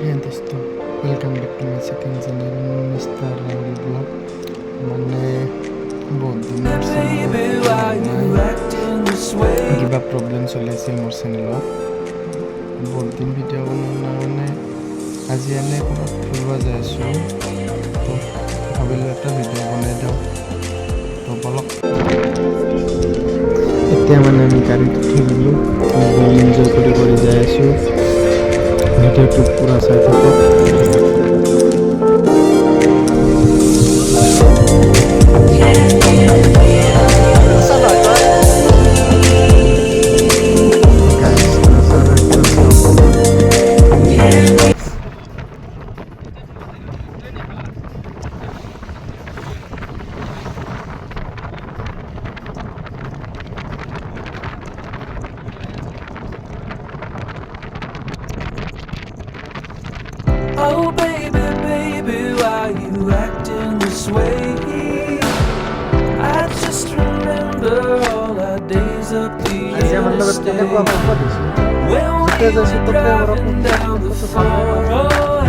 Hey दोस्तों, welcome back to my second channel mister Rahul blog. मैंने बहुत दिन কিবা প্ৰব্লেম চলি আছিল মোৰ চেনেলত, বহুত দিন ভিডিঅ' বনোৱা মানে আজি এনে ক'ৰবাত ফুৰিব যাই আছোঁ, তো ভাবিলোঁ এটা ভিডিঅ' বনাই দিওঁ। তো বলক, এতিয়া মানে আমি গাড়ীত উঠি গ'লোঁ, এনজয় কৰি যাই আছোঁ। ভিডিঅ'টো পুৰা চাই থাকক। Oh baby, baby, why you acting this way? I just remember all our days up the interstate when we were driving down the 408,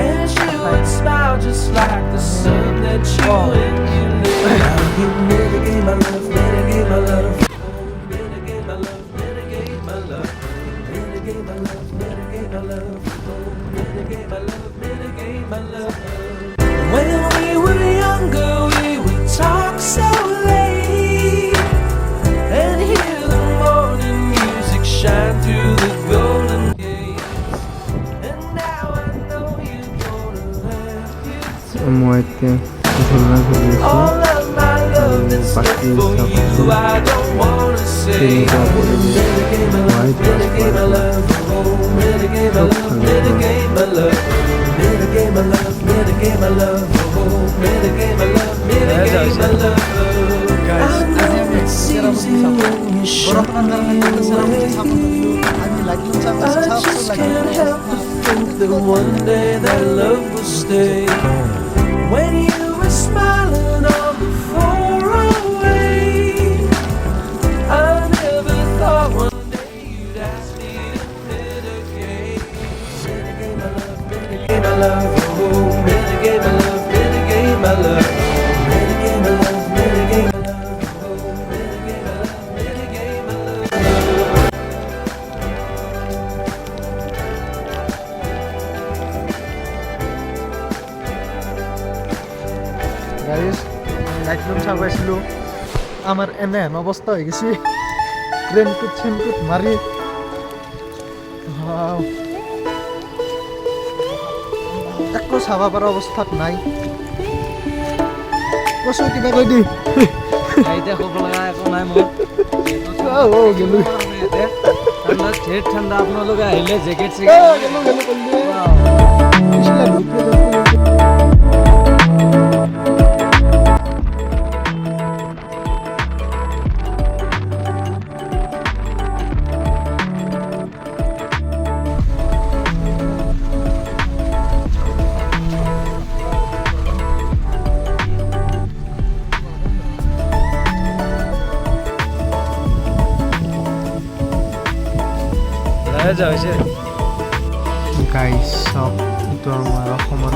and she would smile just like the sun that you emulate. How you mitigate my love, mitigate my love, mitigate my love, mitigate my love, mitigate my love, mitigate my love, mitigate my love, mitigate my love. When we were younger, we would talk so late and hear the morning music shine through the golden gates. And now I know you're gonna have you মই এতিয়া ঝুলনা ঘূৰি আছোঁ। all of my love that's left for you. I don't wanna say mitigate my love, mitigate my love, oh mitigate my love, mitigate my love, mitigate my love, mitigate my love, oh mitigate my love, mitigate my love. I know it's easy when you're shining away. I just can't help but think that one day that love will stay. When you were smiling on the 408, I never thought one day you'd ask me to mitigate. Mitigate my love, mitigate my love, oh mitigate my love, mitigate my love, mitigate my love, mitigate my love, oh mitigate my love, mitigate my love. Guys night room চাব আহিছিলোঁ, আমাৰ এনেহেন অৱস্থা হৈ গৈছে, raincoat চেইনকোট মাৰি একো চাব পৰা অৱস্থাত নাই। কৈছোঁ কিবা কৈ দি এতিয়া ক'ব লগা একো নাই মোৰ গেলোঁ ঠাণ্ডা আপোনালোকে আহিলে জেকেট গাইজ চাওক, এইটো আমাৰ অসমৰ